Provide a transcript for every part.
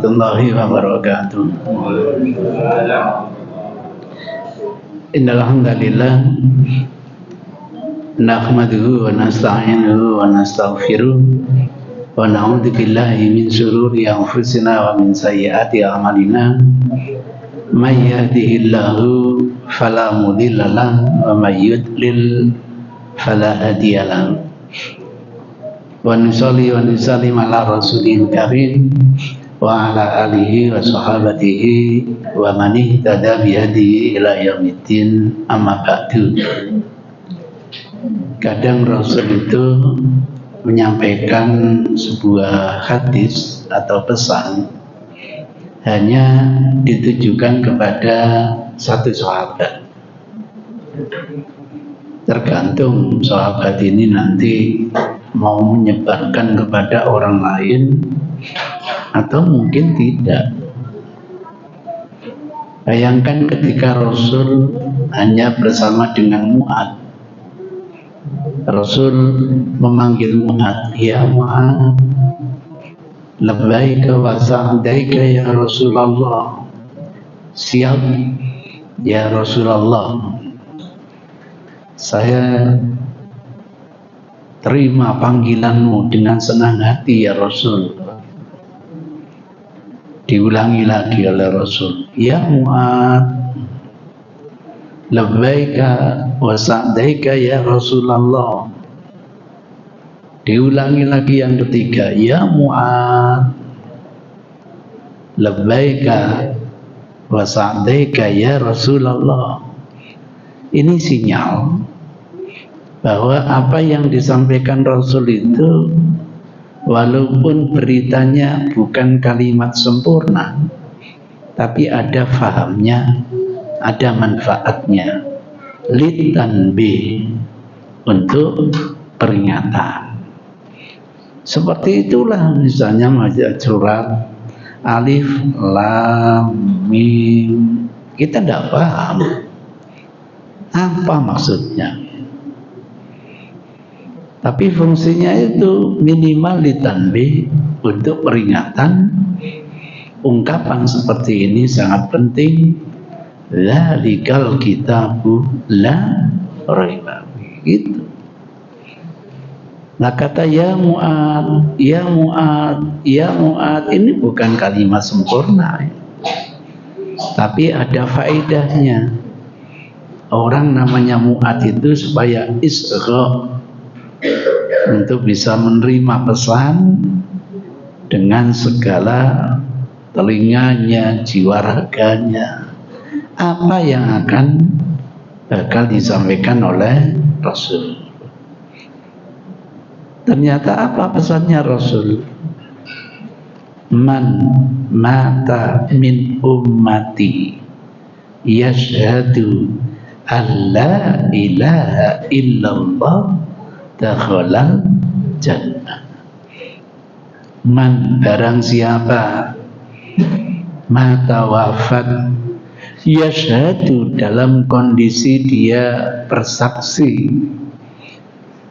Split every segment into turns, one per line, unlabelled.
warahmatullahi wabarakatuh. Innal hamdalillah nahmaduhu wa nasta'inuhu wa nastaghfiruh wa na'udzu billahi min shururi anfusina wa min sayyiati a'malina. May yahdihillahu fala mudilla lahu wa may yudlil fala hadiya lahu. Wa nusalli wa nusallim ala rasulil karim wa ala alihi wa sahabatihi wa man ihtada bi hadihi ila yaumiddin, amma ba'du. Kadang Rasul itu menyampaikan sebuah hadis atau pesan hanya ditujukan kepada satu sahabat. Tergantung sahabat ini nanti mau menyebarkan kepada orang lain atau mungkin tidak. Bayangkan ketika Rasul hanya bersama dengan Mu'ad. Rasul memanggil Mu'ad, ya Mu'ad, labbaika wa sa'daika ya Rasulullah. Siap ya Rasulullah, saya terima panggilanmu dengan senang hati ya Rasul. Diulangi lagi oleh Rasul, ya Mu'ad, labbaika wa sa'daika ya Rasulullah. Diulangi lagi yang ketiga, ya Mu'ad, labbaika wa sa'daika ya Rasulullah. Ini sinyal bahwa apa yang disampaikan Rasul itu walaupun beritanya bukan kalimat sempurna, tapi ada fahamnya, ada manfaatnya, litanbih, untuk peringatan. Seperti itulah misalnya surat Alif Lam Mim, kita tidak paham apa maksudnya, tapi fungsinya itu minimal litanbih, untuk peringatan. Ungkapan seperti ini sangat penting. Dzalikal kitabu la raiba fihi, gitu. Nah, kata ya Mu'ad, ya Mu'ad, ya Mu'ad ini bukan kalimat sempurna, tapi ada faedahnya. Orang namanya Mu'ad itu supaya isra, untuk bisa menerima pesan dengan segala telinganya, jiwa raganya, apa yang akan bakal disampaikan oleh Rasul. Ternyata apa pesannya Rasul? Man mata min ummati yashhadu an la ilaha illallah dakhalal jannah. Man, barang siapa mata wafat yashhadu, dalam kondisi dia bersaksi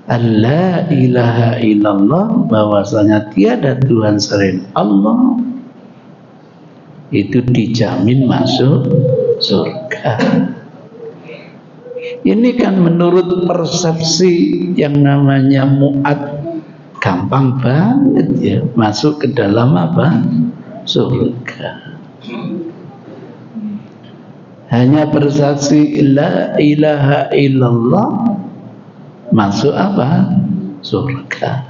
alla ilaha illallah, bahwasanya tiada Tuhan selain Allah, itu dijamin masuk surga. Ini kan menurut persepsi yang namanya Mu'ad, gampang banget ya masuk ke dalam apa? Surga. Hanya bersaksi la ilaha illallah, masuk apa? Surga.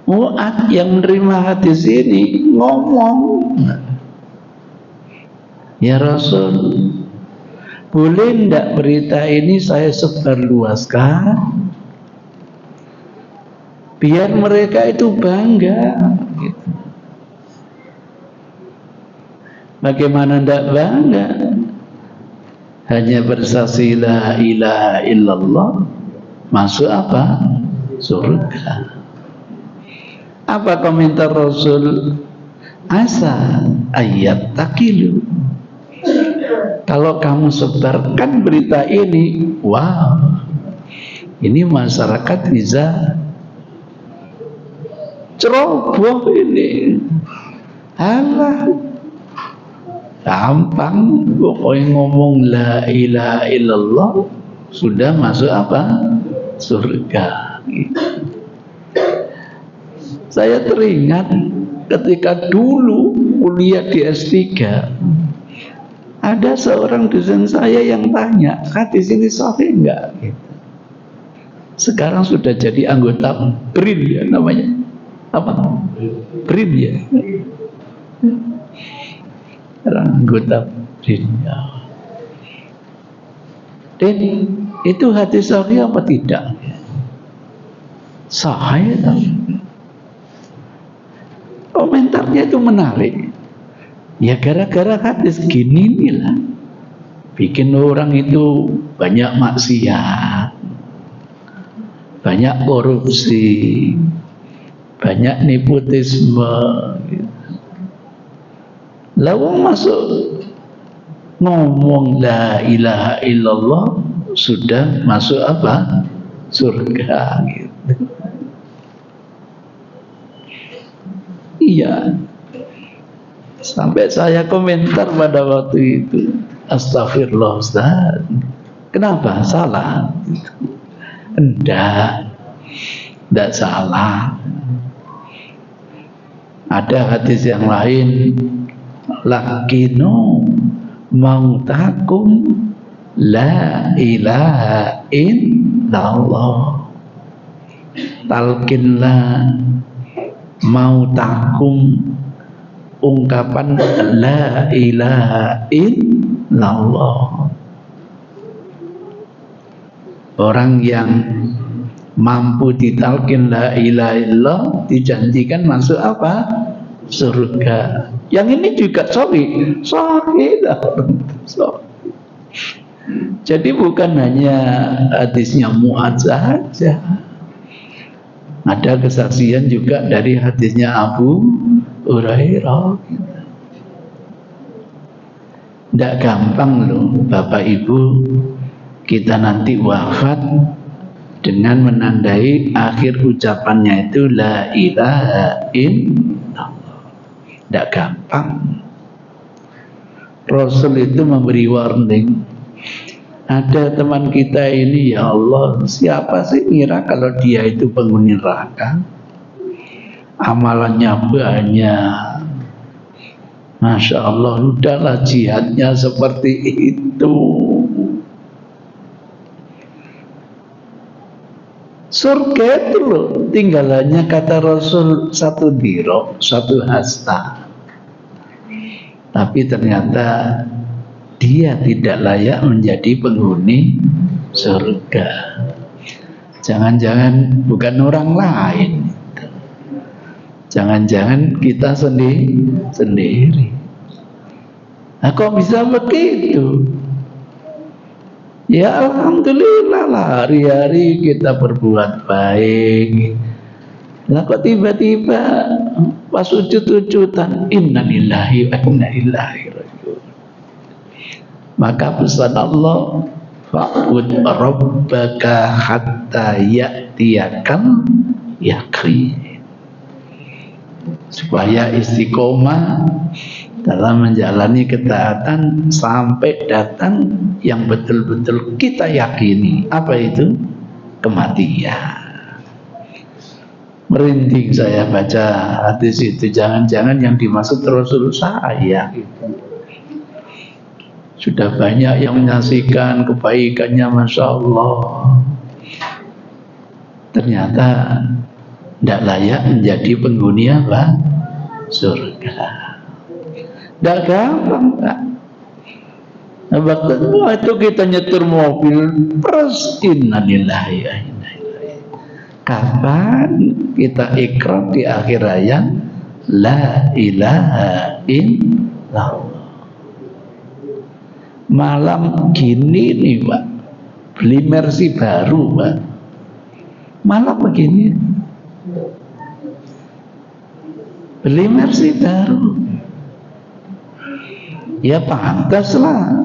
Mu'ad yang menerima hadis ini ngomong, ya Rasul, boleh enggak berita ini saya sebarluaskan biar mereka itu bangga, gitu. Bagaimana enggak bangga? Hanya bersaksi la ilaha illallah, masuk apa? Surga. Apa komentar Rasul? Asa ayat takilu, kalau kamu sebarkan berita ini, wow, ini masyarakat bisa ceroboh ini. Alah, gampang pokoknya ngomong la ilaha illallah sudah masuk apa? Surga. Saya teringat ketika dulu kuliah di S3, ada seorang dosen saya yang tanya, hadis ini sahih enggak? Sekarang sudah jadi anggota BRIN ya namanya. Apa? BRIN ya. Anggota BRIN ya. Dan itu hadis sahih apa tidak? Sahih. Komentarnya itu menarik. Ya gara-gara hadis gini inilah bikin orang itu banyak maksiat, banyak korupsi, banyak nepotisme. Lalu masuk ngomong la ilaha illallah sudah masuk apa? Surga gitu. Iya. Sampai saya komentar pada waktu itu, astagfirullah Ustaz, kenapa? Salah? Enggak salah. Ada hadis yang lain, lakinu mautakum la ilaha illallah, talkinlah mautakum ungkapan la ilaha illallah. Orang yang mampu ditalkin la ilaha illallah dijanjikan masuk apa? Surga. Yang ini juga sahih. Jadi bukan hanya hadisnya Mu'adz saja. Ada kesaksian juga dari hadisnya Abu Hurairah. Tidak gampang loh Bapak Ibu, kita nanti wafat dengan menandai akhir ucapannya itu la ilaha illallah. Tidak gampang. Rasul itu memberi warning. Ada teman kita ini, ya Allah, siapa sih ngira kalau dia itu penghuni neraka? Amalannya banyak. Masya Allah, udahlah jihadnya seperti itu. Surga itu loh, tinggalannya kata Rasul satu dirok, satu hasta. Tapi ternyata dia tidak layak menjadi penghuni surga. Jangan-jangan bukan orang lain. Jangan-jangan kita sendiri. Nah, kok bisa begitu? Ya alhamdulillah lah, hari-hari kita berbuat baik. Lah kok tiba-tiba pas sujud-sujudan innalillahi wa inna ilaihi raji'un. Maka pesan Allah, fa'bud rabbaka hatta ya'tiyakal yaqin. Supaya istiqomah dalam menjalani ketaatan sampai datang yang betul-betul kita yakini. Apa itu? Kematian. Merinding saya baca hadis itu. Jangan-jangan yang dimaksud Rasul saya gitu. Sudah banyak yang menyaksikan kebaikannya, Masya Allah. Ternyata tidak layak menjadi penghuni apa? Surga. Tidak gampang, Pak. Nah, waktu itu kita nyetir mobil, pers innalillahi wa inna ilaihi. Kapan kita ikrar di akhir ayat la ilaha illallah. Malam gini nih Pak, beli Mercy baru Pak. Malam begini, beli Mercy baru. Ya pantas lah.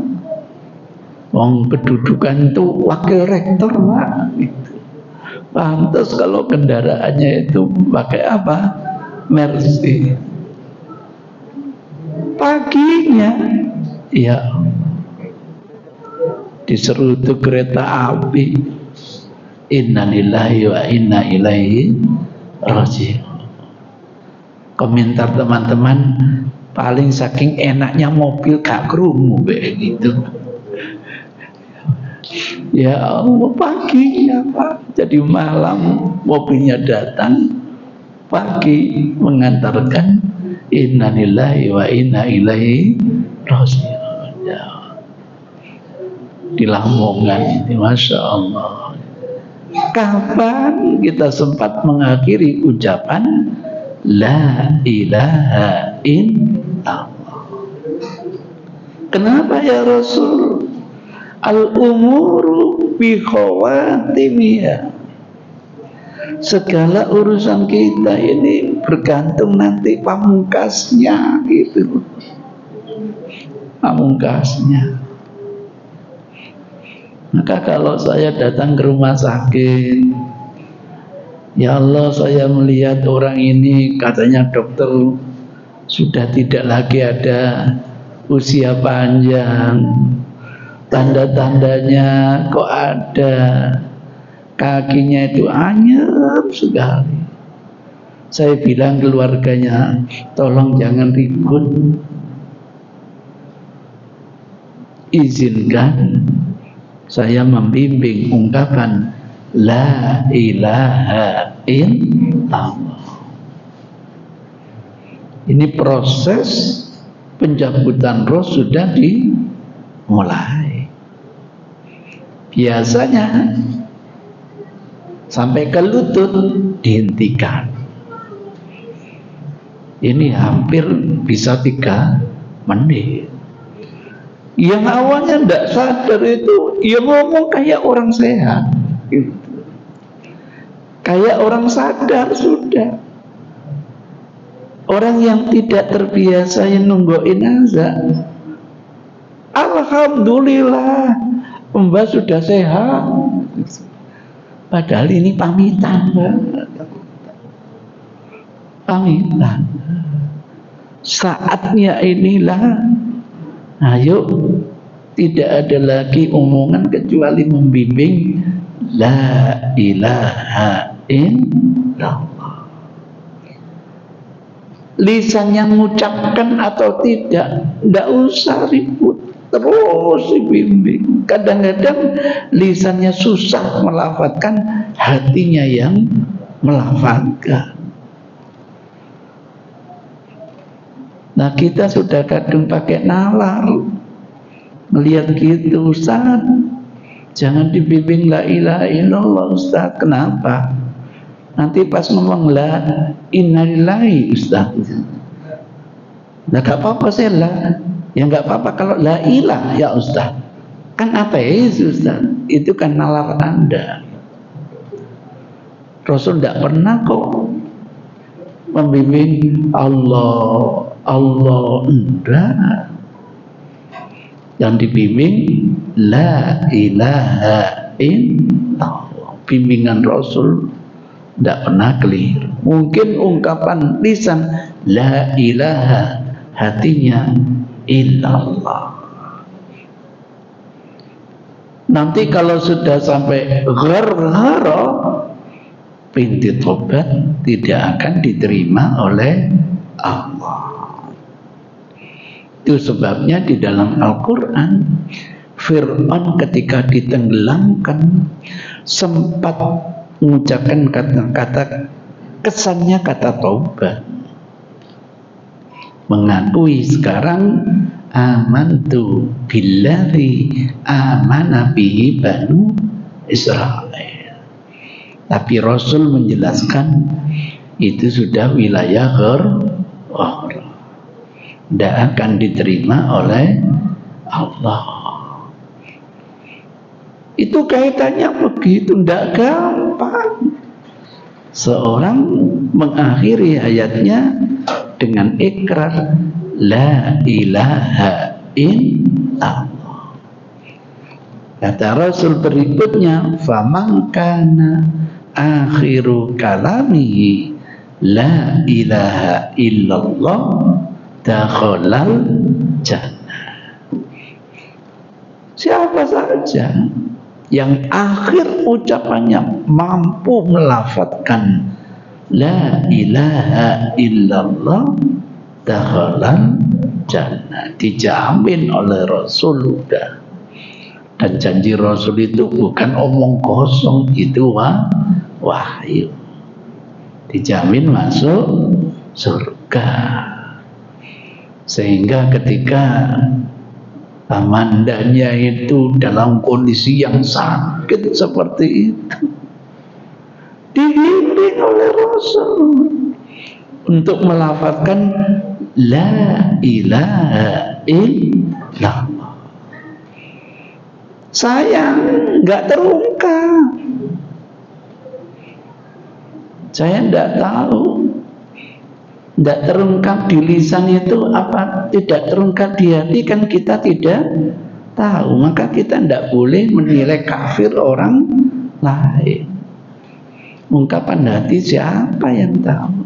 Wong kedudukan itu wakil rektor Pak. Pantas kalau kendaraannya itu pakai apa? Mercy. Paginya ya diserutu kereta api. Innalillahi wa inna ilaihi raji'un. Komentar teman-teman, paling saking enaknya mobil gak krungu begitu. Ya Allah, paginya Pak, jadi malam mobilnya datang, pagi mengantarkan innalillahi wa inna ilaihi raji'un. Ya. Di Lamongan ini, Masya Allah. Kapan kita sempat mengakhiri ucapan La ilaha illallah? Kenapa ya Rasul? Al-umuru bi khawatimiyah. Segala urusan kita ini bergantung nanti pamungkasnya gitu. Pamungkasnya. Maka kalau saya datang ke rumah sakit, ya Allah, saya melihat orang ini katanya dokter sudah tidak lagi ada usia panjang, tanda-tandanya kok ada, kakinya itu anyep sekali. Saya bilang keluarganya, tolong jangan ribut, izinkan saya membimbing ungkapan La ilaha illallah. Ini proses pencabutan roh sudah dimulai. Biasanya sampai ke lutut dihentikan. Ini hampir bisa 3 menit. Yang awalnya tidak sadar itu, ya ngomong kayak orang sehat, gitu. Kayak orang sadar sudah. Orang yang tidak terbiasa yang nungguin azan, alhamdulillah, Mbak sudah sehat. Padahal ini pamitan, Mbak. Pamitan. Saatnya inilah, ayo, tidak ada lagi omongan kecuali membimbing La ilaha illallah. Lisan yang mengucapkan atau tidak usah ribut, terus dibimbing. Kadang-kadang lisannya susah melafadzkan, hatinya yang melafadzkan. Nah, kita sudah kadang pakai nalar, melihat gitu, Ustaz, jangan dibimbing la ilaha illallah, Ustaz. Kenapa? Nanti pas ngomong la innalillahi, Ustaz. Nah, gak apa-apa saya la. Ya gak apa-apa kalau la ilah ya Ustaz. Kan ateis, Ustaz. Itu kan nalar Anda. Rasul tidak pernah kok membimbing Allah, enggak. Yang dibimbing la ilaha illallah. Bimbingan Rasul tidak pernah keliru. Mungkin ungkapan lisan la ilaha, hatinya illallah. Nanti kalau sudah sampai gharghara, pintu tobat tidak akan diterima oleh Allah. Itu sebabnya di dalam Al-Quran, Fir'aun ketika ditenggelamkan sempat mengucapkan kata-kata, kesannya kata taubat, mengakui sekarang amantu billazi amana bihi banu Israel. Tapi Rasul menjelaskan itu sudah wilayah gharghara, tidak akan diterima oleh Allah. Itu kaitannya begitu, tidak gampang. Seorang mengakhiri ayatnya dengan ikrar la ilaha illallah. Kata Rasul berikutnya, faman kana akhiru kalamihi la ilaha illallah dakhalal jannah. Siapa saja yang akhir ucapannya mampu melafadzkan la ilaha illallah dakhalal jannah, dijamin oleh Rasul. Dan janji Rasul itu bukan omong kosong, itu wahyu. Dijamin masuk surga. Sehingga ketika Amandanya itu dalam kondisi yang sakit seperti itu, dibimbing oleh Rasul untuk melafadzkan la ilaha illallah. Sayang nggak terungkap. Saya nggak tahu. Tidak terungkap di lisan itu apa, tidak terungkap di hati kan kita tidak tahu. Maka kita tidak boleh menilai kafir orang lain. Ungkapan hati siapa yang tahu?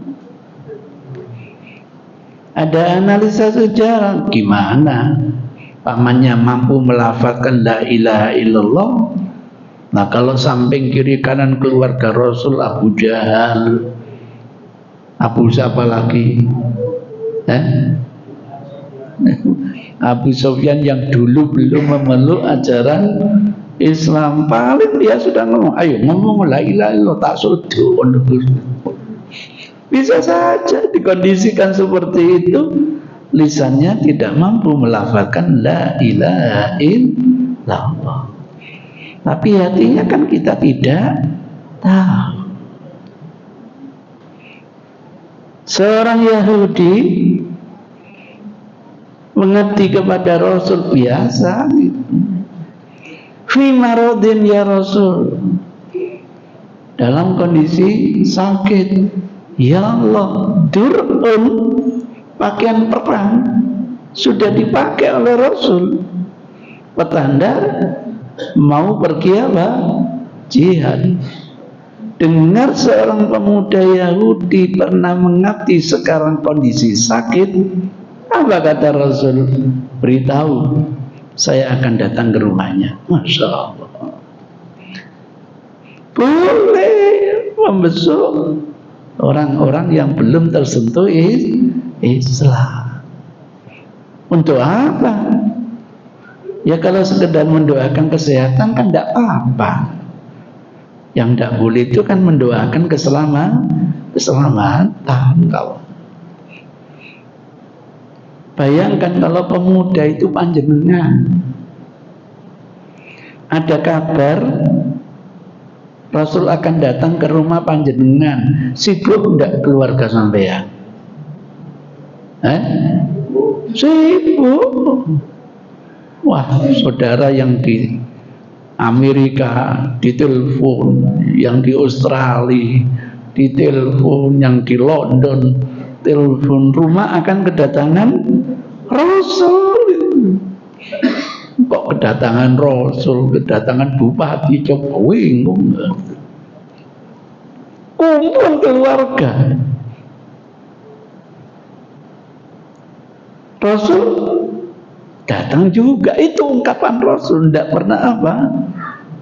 Ada analisa sejarah, gimana pamannya mampu melafadzkan la ilaha illallah. Nah kalau samping kiri kanan keluarga Rasul, Abu Jahal, Abu siapa lagi? Abu Sufyan yang dulu belum memeluk ajaran Islam, paling dia sudah ngomong, ayo ngomong la ilaha illallah tak sudu. Bisa saja dikondisikan seperti itu, lisannya tidak mampu melafadzkan la ilaha illallah, tapi hatinya kan kita tidak tahu. Seorang Yahudi mengabdi kepada Rasul biasa gitu. Fi maradin ya Rasul, dalam kondisi sakit. Ya Allah, dur'un, pakaian perang sudah dipakai oleh Rasul, petanda mau pergi apa? Jihad. Dengar seorang pemuda Yahudi pernah mengabdi, sekarang kondisi sakit. Apa kata Rasul? Beritahu, saya akan datang ke rumahnya. Masya Allah. Boleh membesuk orang-orang yang belum tersentuh Islam. Untuk apa? Ya kalau sekedar mendoakan kesehatan kan tidak apa-apa. Yang tidak boleh itu kan mendoakan keselamatan. Kalau bayangkan kalau pemuda itu panjenengan, ada kabar Rasul akan datang ke rumah panjenengan, sibuk enggak keluarga sampean? Sibuk. Wah, saudara yang di Amerika ditelepon, yang di Australia ditelepon, yang di London telepon, rumah akan kedatangan Rasul. Kok kedatangan Rasul, kedatangan bupati, coba bingung. Kumpul keluarga. Rasul datang juga, itu ungkapan Rasul, tidak pernah apa?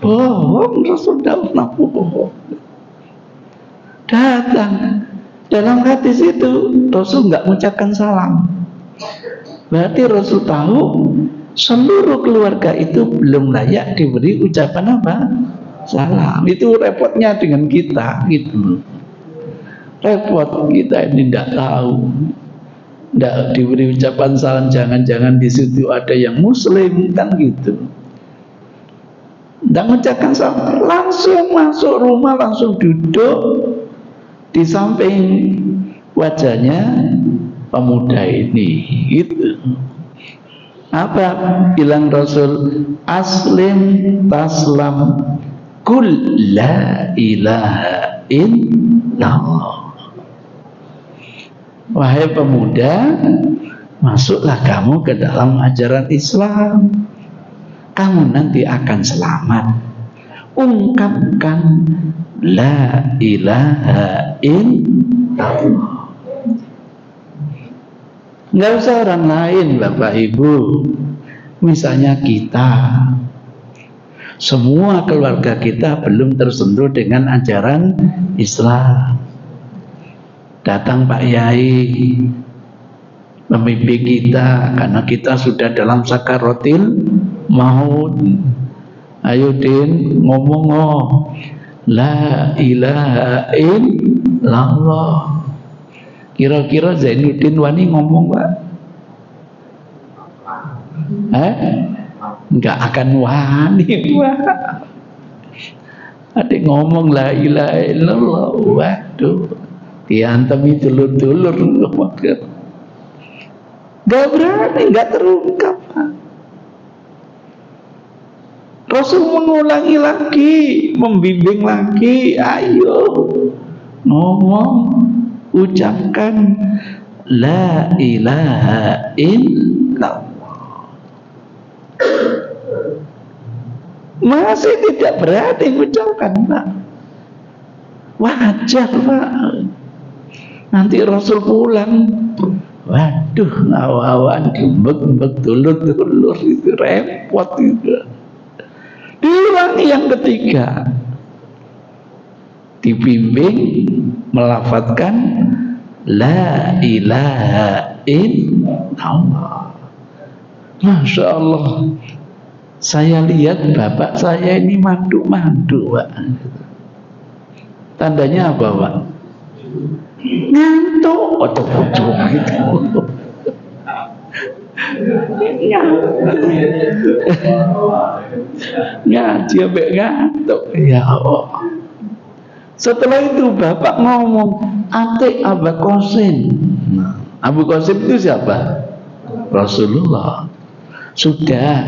Bohong, Rasul tidak pernah bohong. Datang. Dalam hadis itu Rasul nggak mengucapkan salam. Berarti Rasul tahu seluruh keluarga itu belum layak diberi ucapan apa? Salam. Itu repotnya dengan kita gitu. Repot kita ini tidak tahu. Tidak diberi ucapan salam, jangan-jangan di situ ada yang muslim kan gitu. Tidak mengucapkan salam, langsung masuk rumah, langsung duduk di samping wajahnya pemuda ini gitu. Apa bilang Rasul? Aslim taslam, kul la ilaha illallah. Wahai pemuda, masuklah kamu ke dalam ajaran Islam, kamu nanti akan selamat. Ungkapkan la ilaha illallah. Nggak usah orang lain, Bapak Ibu. Misalnya kita, semua keluarga kita belum tersentuh dengan ajaran Islam. Datang Pak Yai, pembimbing kita, karena kita sudah dalam sakaratil maut. Ayo Din, ngomong la ilaha illallah. Kira-kira Zainuddin wani ngomong Pak? Enggak akan wani Pak. Adik ngomong la ilaha illallah, waduh, diantemi dulur-dulur. Enggak berani, enggak terungkap Pak. Rasul mengulangi lagi, membimbing lagi, ayo ngomong, ucapkan la ilaha illallah. Masih tidak berani ucapkan Pak. Wajar Pak. Nanti Rasul pulang, waduh, awan gembek-gembek dulur-dulur itu repot itu. Diulangi yang ketiga, dibimbing melafadzkan la ilaha illallah. Masya Allah, saya lihat bapak saya ini mandu-mandu Pak. Tandanya apa Pak? Ngantuk atau ujung gitu. Ngaji sampai ngantuk, ya Allah. Setelah itu bapak ngomong, atik Abu Qasim. Abu Qasim itu siapa? Rasulullah. Sudah,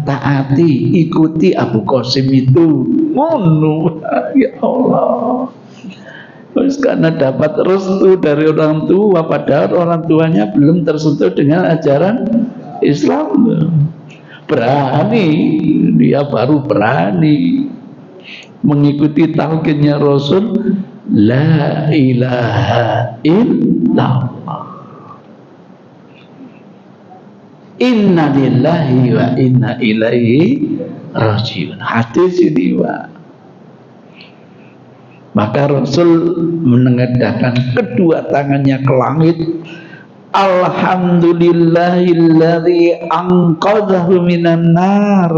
taati, ikuti Abu Qasim itu. Ngono, ya Allah. Terus karena dapat restu dari orang tua, padahal orang tuanya belum tersentuh dengan ajaran Islam. Berani, dia baru berani mengikuti talqinnya Rasul, la ilaha illallah. Inna lillahi wa inna ilaihi rajiun. Hadis ini Pak. Maka Rasul menengadahkan kedua tangannya ke langit. Alhamdulillahilladzi anqadhahu minan nar.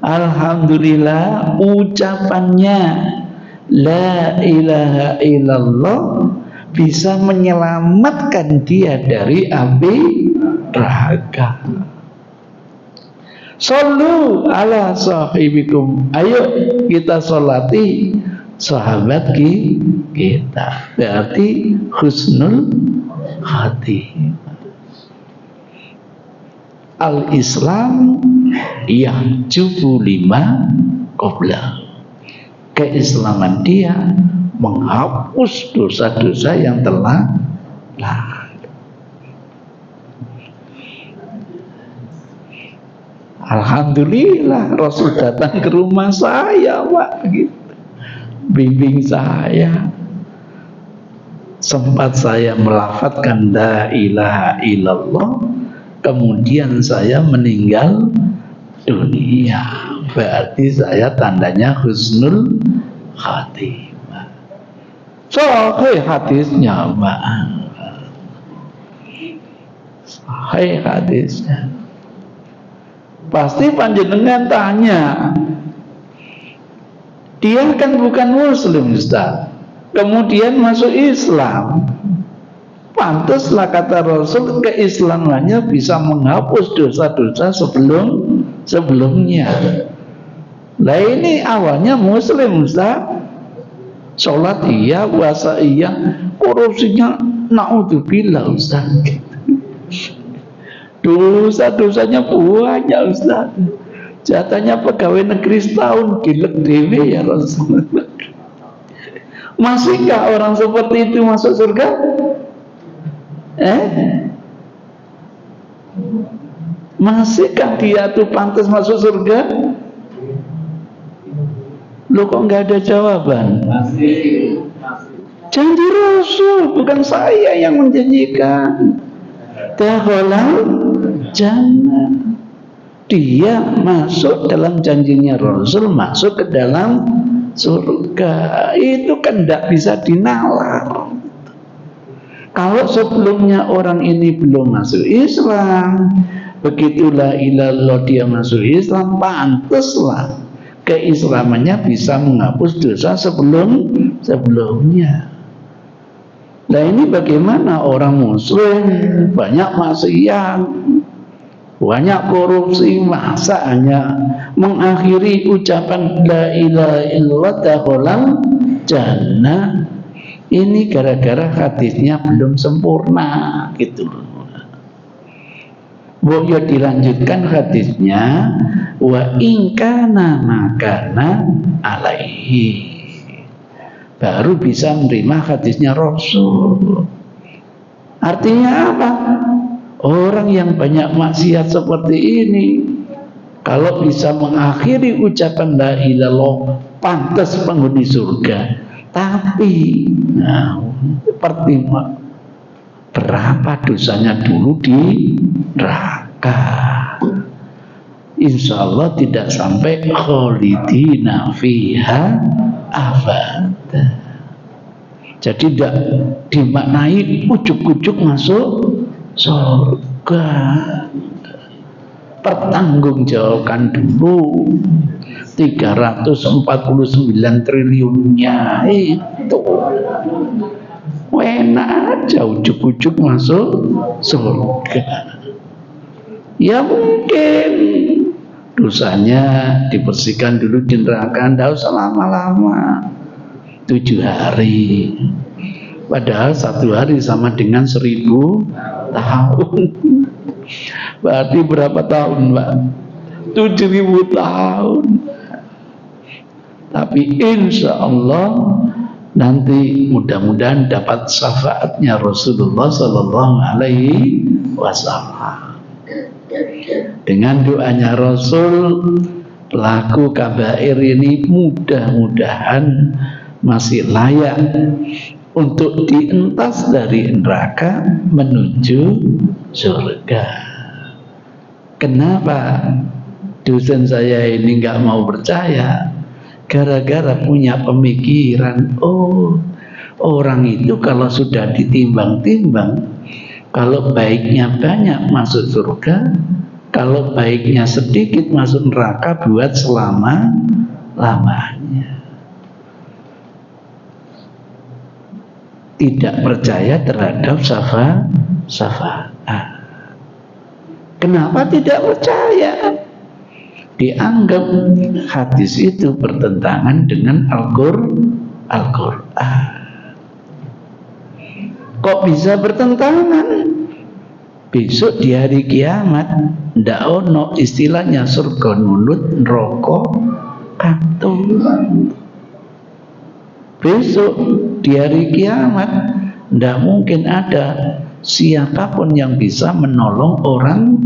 Alhamdulillah, ucapannya la ilaha illallah bisa menyelamatkan dia dari api neraka. Sallu ala sahibikum. Ayo kita sholati sahabat kita. Berarti husnul khatimah. Al-Islam yahjubu lima qabla. Keislaman dia menghapus dosa-dosa yang telah lalu. Alhamdulillah Rasul datang ke rumah saya Pak, gitu. Bimbing saya. Sempat saya melafadzkan la ilaha illallah, kemudian saya meninggal dunia. Berarti saya tandanya husnul khatimah. Sahih hadisnya Pak. Sahih hadisnya. Pasti panjenengan tanya, dia kan bukan muslim Ustaz, kemudian masuk Islam. Pantaslah kata Rasul, keislamannya bisa menghapus dosa-dosa sebelumnya. Lah ini awalnya muslim Ustaz, sholat iya, puasa iya, korupsinya naudzubillah Ustaz. Dosa-dosanya banyak Ustaz. Jatahnya pegawai negeri setahun, gilek dewe ya Rasulullah. Masihkah orang seperti itu masuk surga? Masihkah dia tuh pantas masuk surga? Loh kok nggak ada jawaban? Janji Rasul, bukan saya yang menjanjikan. Dakhalal jannah. Dia masuk dalam janjinya Rasul, masuk ke dalam surga. Itu kan tidak bisa dinalar. Kalau sebelumnya orang ini belum masuk Islam, begitulah ilallah dia masuk Islam, pantaslah keislamannya bisa menghapus dosa sebelumnya. Nah ini bagaimana orang muslim banyak maksiat, banyak korupsi, masa hanya mengakhiri ucapan la ilaha illallah dakhalal jannah. Ini gara-gara hadisnya belum sempurna gitu. Boleh dilanjutkan hadisnya, wa in kana makana alaihi. Baru bisa menerima hadisnya Rasul. Artinya apa? Orang yang banyak maksiat seperti ini, kalau bisa mengakhiri ucapan la ilaha illallah, pantas penghuni surga. Tapi pertimbang berapa dosanya dulu di neraka. Insya Allah tidak sampai khalidina fiha abada. Jadi tidak dimaknai ujuk-ujuk masuk surga. Pertanggungjawabkan dulu 349 triliunnya itu. Enak aja ujuk-ujuk masuk surga. Ya mungkin dosanya dibersihkan dulu di neraka, tidak usah lama-lama, 7 hari. Padahal 1 hari sama dengan 1000 tahun. Berarti berapa tahun, Pak? 7000 tahun. Tapi insya Allah nanti mudah-mudahan dapat syafaatnya Rasulullah Sallallahu Alaihi Wasallam. Dengan doanya Rasul, pelaku kabair ini mudah-mudahan masih layak untuk dientas dari neraka menuju surga. Kenapa dosen saya ini nggak mau percaya? Gara-gara punya pemikiran, oh orang itu kalau sudah ditimbang-timbang, kalau baiknya banyak masuk surga, kalau baiknya sedikit masuk neraka buat selama-lamanya. Tidak percaya terhadap syafaat. Kenapa tidak percaya? Dianggap hadis itu bertentangan dengan Al-Quran. Kok bisa bertentangan? Besok di hari kiamat ndak ono istilahnya surga nulut, neraka kantung. Besok di hari kiamat ndak mungkin ada siapapun yang bisa menolong orang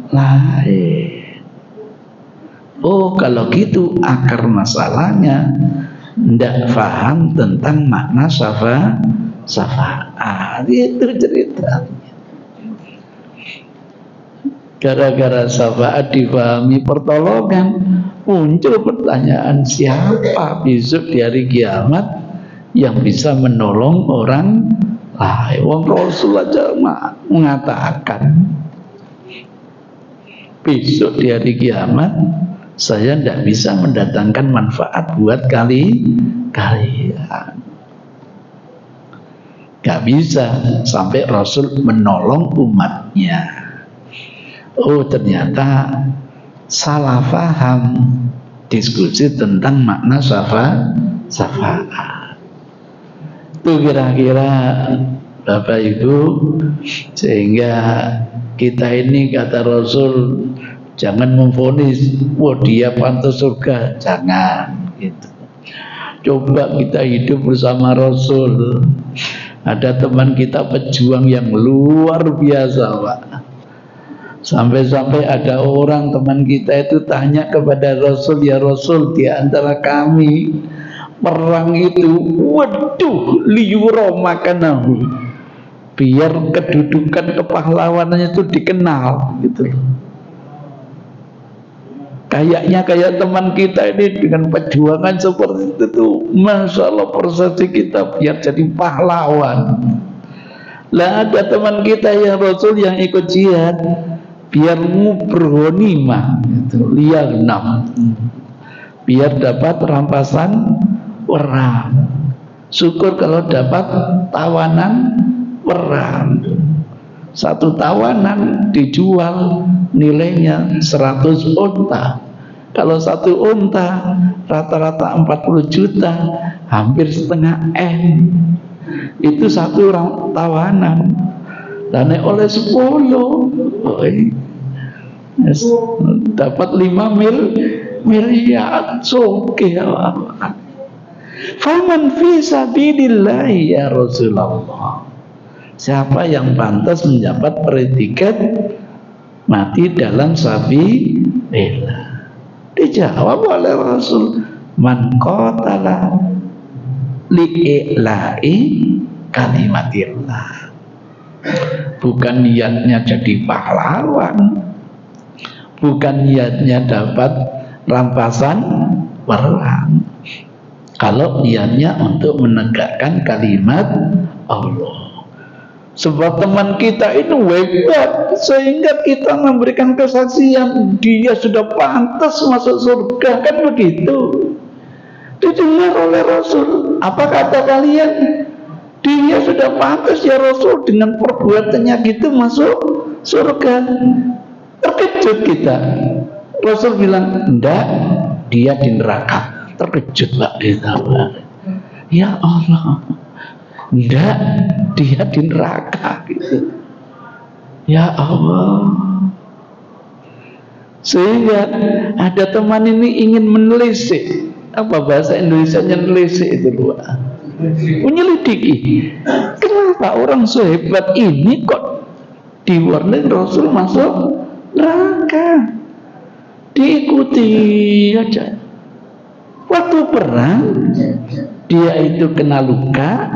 lain. Oh kalau gitu akar masalahnya ndak paham tentang makna syafaat. Itu ceritanya. Gara-gara syafaat difahami pertolongan, muncul pertanyaan, siapa besok di hari kiamat yang bisa menolong orang lain? Wong Rasul aja mengatakan besok di hari kiamat saya tidak bisa mendatangkan manfaat buat kalian. Gak bisa sampai Rasul menolong umatnya. Oh ternyata salah paham diskusi tentang makna syafaat. Itu kira-kira Bapak Ibu, sehingga kita ini kata Rasul jangan memvonis, wah dia pantas surga, jangan gitu. Coba kita hidup bersama Rasul. Ada teman kita pejuang yang luar biasa, Pak. Sampai-sampai ada orang teman kita itu tanya kepada Rasul, ya Rasul, di antara kami perang itu, waduh, liyuro makanahu, biar kedudukan kepahlawanannya itu dikenal gitu loh. Kayaknya kayak teman kita ini dengan perjuangan seperti itu tuh, Masya Allah, persepsi kita biar jadi pahlawan. Lah ada teman kita yang Rasul yang ikut jihad biar berghanimah gitu, liyagnam, biar dapat rampasan perang. Syukur kalau dapat tawanan perang. Satu tawanan dijual nilainya 100 unta. Kalau satu unta rata-rata 40 juta, hampir setengah M. Itu satu tawanan. Dan oleh 10 yes, dapat 5 miliar. Oke, faman fi sabilillah ya Rasulullah. Siapa yang pantas mendapat predikat mati dalam sabilillah? Dijawab oleh Rasul, man qatala li'i'la'i kalimatillah. Bukan niatnya jadi pahlawan, bukan niatnya dapat rampasan perang. Kalau niatnya untuk menegakkan kalimat Allah. Sebab teman kita itu hebat, sehingga kita memberikan kesaksian dia sudah pantas masuk surga, kan begitu. Didengar oleh Rasul. Apa kata kalian? Dia sudah pantas ya Rasul, dengan perbuatannya gitu masuk surga. Terkejut kita. Rasul bilang, enggak, dia di neraka. Terkejut Pak kita. Ya Allah, enggak, dia di neraka gitu. Ya Allah. Sehingga ada teman ini ingin menelisik. Apa bahasa Indonesianya nelisik itu luar? Menyelidiki. Kenapa orang sehebat ini kok di warning Rasul masuk neraka? Diikuti aja. Waktu perang dia itu kena luka.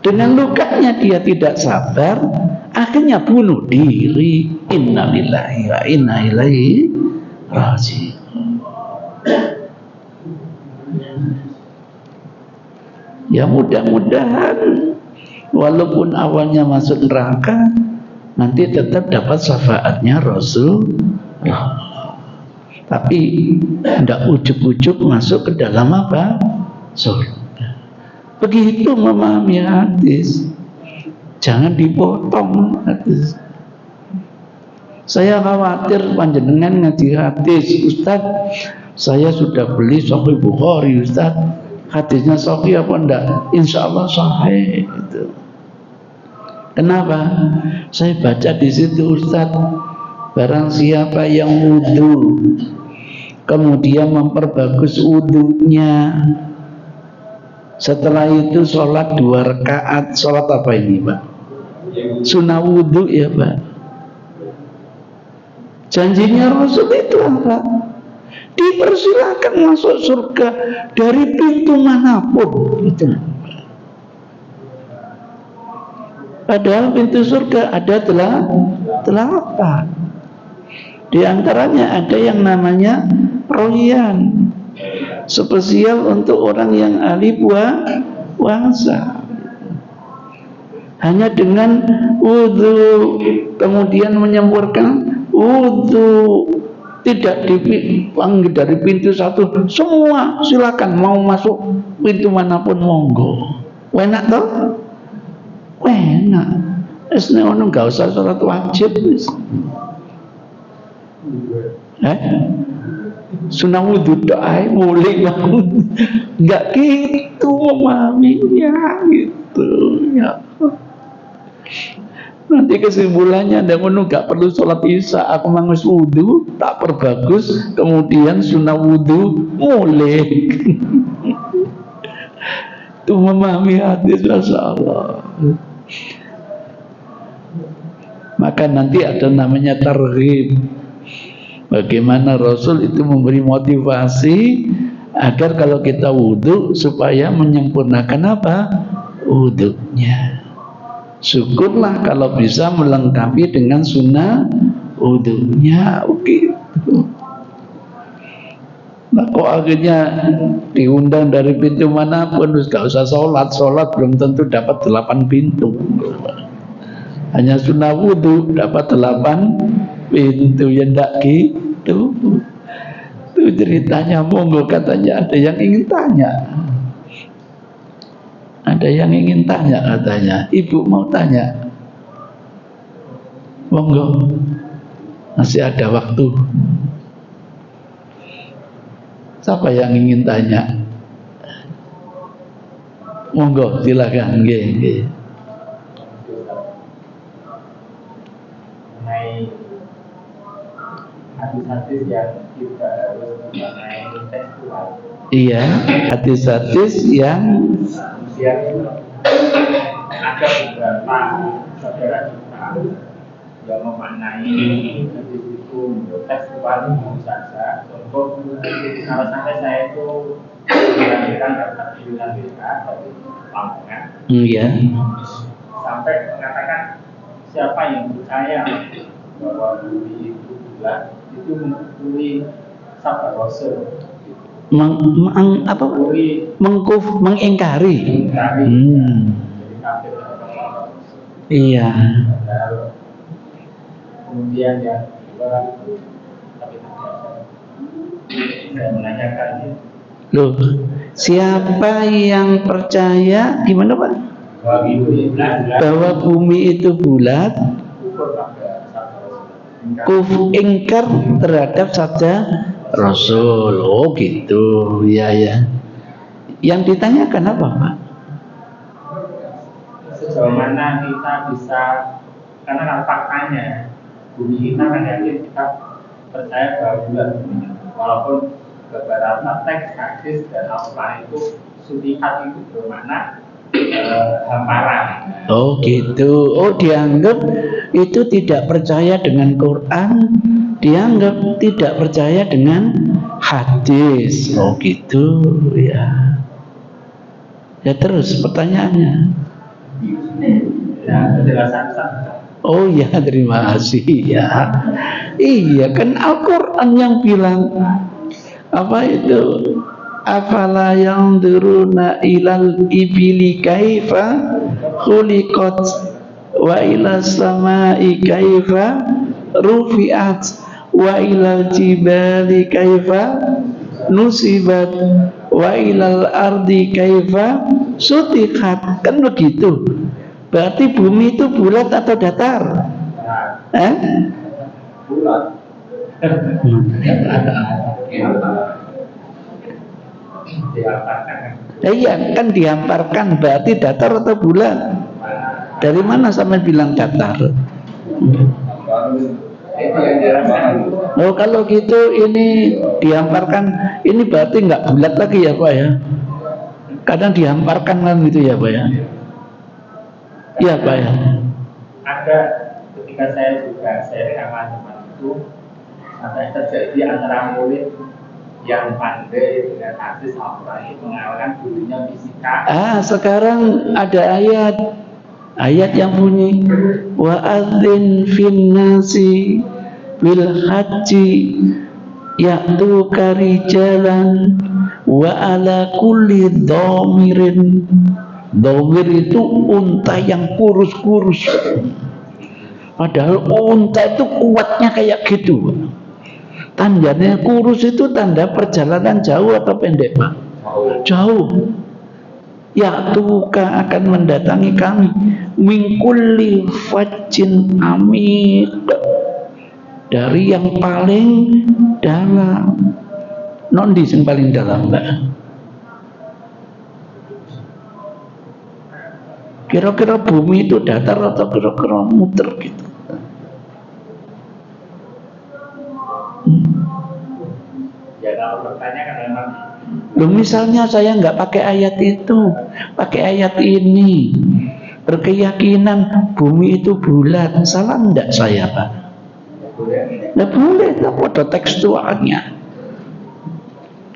Dengan lukanya dia tidak sabar, akhirnya bunuh diri. Innalillahi wa inna ilaihi raji'un. Ya mudah-mudahan walaupun awalnya masuk neraka, nanti tetap dapat syafaatnya Rasul. Tapi tidak ujuk-ujuk masuk ke dalam apa? Surga. Begitu memahami hadis. Jangan dipotong hadis. Saya khawatir panjenengan ngaji hadis, Ustaz, saya sudah beli Sahih Bukhari, Ustaz, hadisnya sahih apa enggak? Insya Allah sahih gitu. Kenapa? Saya baca di situ, Ustaz, barang siapa yang wudu kemudian memperbagus wudunya, setelah itu sholat 2 rakaat. Sholat apa ini Pak? Sunnah wudu ya Pak. Janjinya Rasul itu apa? Dipersilakan masuk surga dari pintu manapun gitu. Padahal pintu surga ada 8. Di antaranya ada yang namanya royan, spesial untuk orang yang ahli puasa. Hanya dengan wudu kemudian menyempurnakan wudu, tidak dipanggil dari pintu satu, semua silakan mau masuk pintu manapun monggo. Enak toh? Enak. Esne ono enggak usah salat wajib wis. Sunnah wudu doa mulai enggak gitu memahaminya gitu ya. Nanti kesimpulannya ada ngono gak perlu sholat isya, aku mangus wudu tak perbagus kemudian sunnah wudu mulai. Itu memahami hadis, Masya Allah. Maka nanti ada namanya targhib. Bagaimana Rasul itu memberi motivasi agar kalau kita wudhu supaya menyempurnakan apa? Wudhunya. Syukurlah kalau bisa melengkapi dengan sunnah wudhunya. Oke. Nah, kok akhirnya diundang dari pintu manapun, terus gak usah sholat belum tentu dapat 8 pintu. Hanya sunnah wudhu dapat 8 pintu, ya ndak gitu. Itu ceritanya. Monggo, katanya ada yang ingin tanya. Ada yang ingin tanya katanya. Ibu mau tanya? Monggo, masih ada waktu. Siapa yang ingin tanya? Monggo, silakan. Nggih.
Mengenai hadis-hadis yang kita harus mengenai tekstual.
Iya, hadis-hadis yang
ada beberapa saudara kita yang memaknai hadis itu tekstual saja. Contoh, kalau sampai saya itu dilahirkan dari Lamongan,
iya.
sampai mengatakan siapa yang percaya bahwa bumi itu bulat itu mengikuti sabda Rasul.
Mengingkari. Iya.
Kemudian yang kedua, tapi saya menanyakan,
loh, siapa yang percaya gimana Pak? Bahwa bumi itu bulat, ingkar terhadap sabda Rasul. Oh gitu, ya. Yang ditanyakan apa Pak?
Sejauh mana kita bisa, karena kan faktanya bumi kita kan yakin kita percaya bahwa bulat bumi, walaupun beberapa teks hadis dan Al-Quran itu sutihat itu bermakna hamparan.
Oh gitu. Oh, dianggap itu tidak percaya dengan Quran, dianggap tidak percaya dengan hadis. Oh gitu ya. Ya terus pertanyaannya.
Ya, penjelasan satu.
Oh ya, terima kasih ya. Iya kan Al-Quran yang bilang apa itu? Afala yanzuruna ilal ibili kaifa khuliqat wa ila samai kaifa rufi'at wa ilal jibali kaifa nusibat wa ilal ardi kaifa sutihat. Kan begitu. Berarti bumi itu bulat atau datar?
Bulat.
Iya kan dihamparkan, berarti datar atau bulat? Dari mana sampai bilang datar? Oh kalau gitu ini dihamparkan, ini berarti nggak bulat lagi ya Pak ya? Kadang dihamparkan kan gitu ya Pak ya? Iya Pak ya.
Ada ketika saya juga sharing sama teman itu, sampai terjadi antara murid yang pandai dengan hadis Al-Quran itu mengalahkan gurunya fisika.
Sekarang ada ayat yang bunyi wa adzin fin nasi bil haji ya'tuka rijalan wa ala kulli dhamirin. Dhamir itu unta yang kurus-kurus, padahal unta itu kuatnya kayak gitu. Tandanya kurus itu tanda perjalanan jauh atau pendek Pak? Jauh. Ya'tuka akan mendatangi kami min kulli fajjin amik, dari yang paling dalam. Nondi yang paling dalam Mbak? Kira-kira bumi itu datar atau kira-kira muter gitu?
Ya kalau bertanya kan memang.
Loh misalnya saya nggak pakai ayat itu, pakai ayat ini. berkeyakinan bumi itu bulat, salah enggak saya Pak? Nggak boleh, tak pada tekstualnya.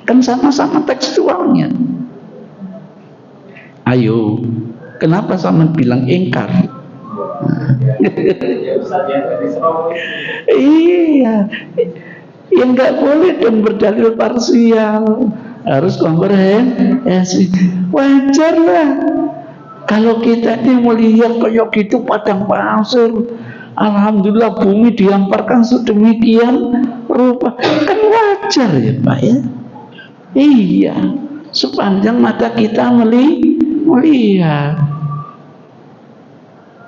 Kan sama-sama tekstualnya. Ayo, kenapa sama bilang ingkar? Iya, ya nggak boleh dan berdalil parsial, harus komprehensi. Wajar lah kalau kita ini melihat kayak gitu padang pasir, alhamdulillah bumi dihamparkan sedemikian rupa, kan wajar ya Pak ya. Iya, sepanjang mata kita melihat.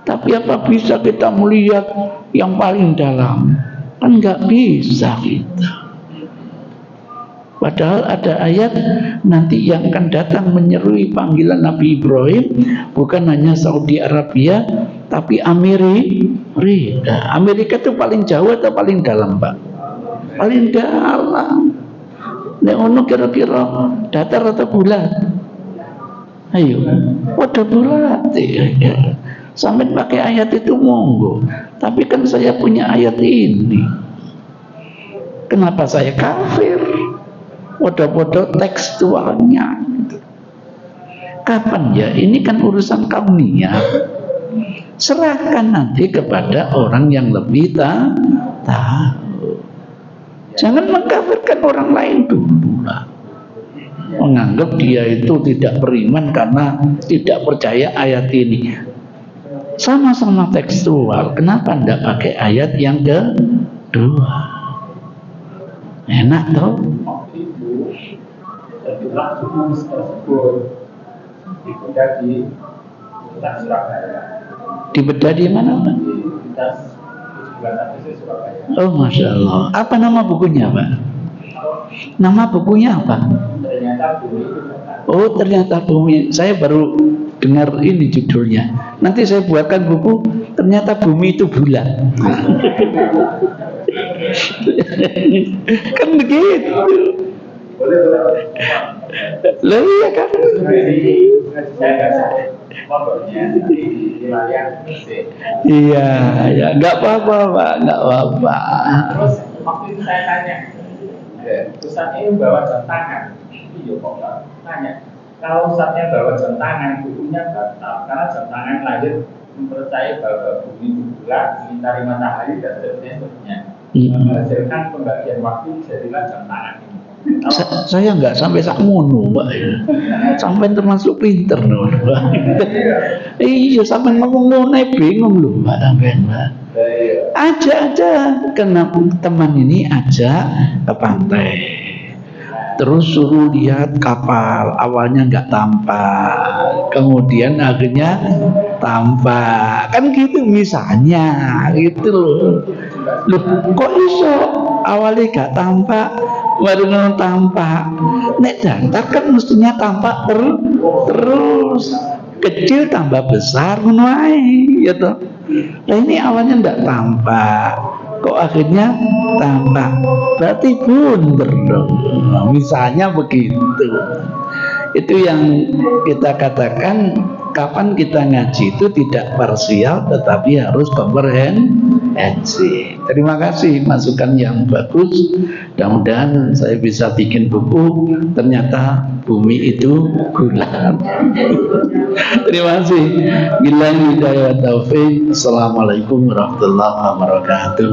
Tapi apa bisa kita melihat yang paling dalam? Kan nggak bisa kita. Padahal ada ayat nanti yang akan datang menyerupai panggilan Nabi Ibrahim, bukan hanya Saudi Arabia, tapi Amerika. Amerika itu paling jauh atau paling dalam Pak? Paling dalam. Nek ono kira-kira datar atau bulat? Ayo, wadah bulat. Sampai pakai ayat itu monggo. Tapi kan saya punya ayat ini. Kenapa saya kafir? Wadah-wadah tekstualnya. Kapan ya? Ini kan urusan kauniyah. Serahkan nanti kepada orang yang lebih tahu. Jangan mengkafirkan orang lain dulu lah. Menganggap dia itu tidak beriman karena tidak percaya ayat ini. Sama-sama tekstual, kenapa tidak pakai ayat yang kedua? Enak toh?
Setelah buku tersebut dibedah di Universitas Surabaya.
Dibedah di mana? Pak?
Universitas Surabaya.
Oh, Masya Allah. Apa nama bukunya Pak? Nama bukunya apa?
Ternyata bumi itu bulat.
Oh, ternyata bumi. Saya baru dengar ini judulnya. Nanti saya buatkan buku ternyata bumi itu bulat. Kan begitu. Lah iya kan? Iya, ya nggak apa-apa Pak, nggak apa-apa.
Terus waktu itu saya tanya, Ustaz ini bawa jam tangan. Iya kok Pak? Tanya, kalau Ustaznya bawa jam tangan, bukunya batal karena jam tangan lahir mempercayai bahwa bumi itu bulat, mengitari matahari dan seterusnya. Menghasilkan pembagian waktu jadilah jam tangan ini.
Saya nggak sampai sakmono Pak. Sampai termasuk pinter loh Pak. Iya, sampai ngomong ngono bingung loh Pak sampean Pak. Aja kena teman ini ajak ke pantai. Terus suruh lihat kapal, awalnya nggak tampak, kemudian akhirnya tampak, kan gitu misalnya, gitu loh. Loh, kok iso awalnya nggak tampak, baru tampak. Nek datar kan mestinya tampak terus, kecil tambah besar, ngono ae, ya toh. Nah ini awalnya nggak tampak, kok akhirnya tampak, berarti bener dong. Misalnya begitu. Itu yang kita katakan, kapan kita ngaji itu tidak parsial tetapi harus komprehensi. Terima kasih masukan yang bagus. Mudah-mudahan saya bisa bikin buku ternyata bumi itu bulat. Terima kasih. Billahi hidayah wa taufiq. Assalamualaikum warahmatullahi wabarakatuh.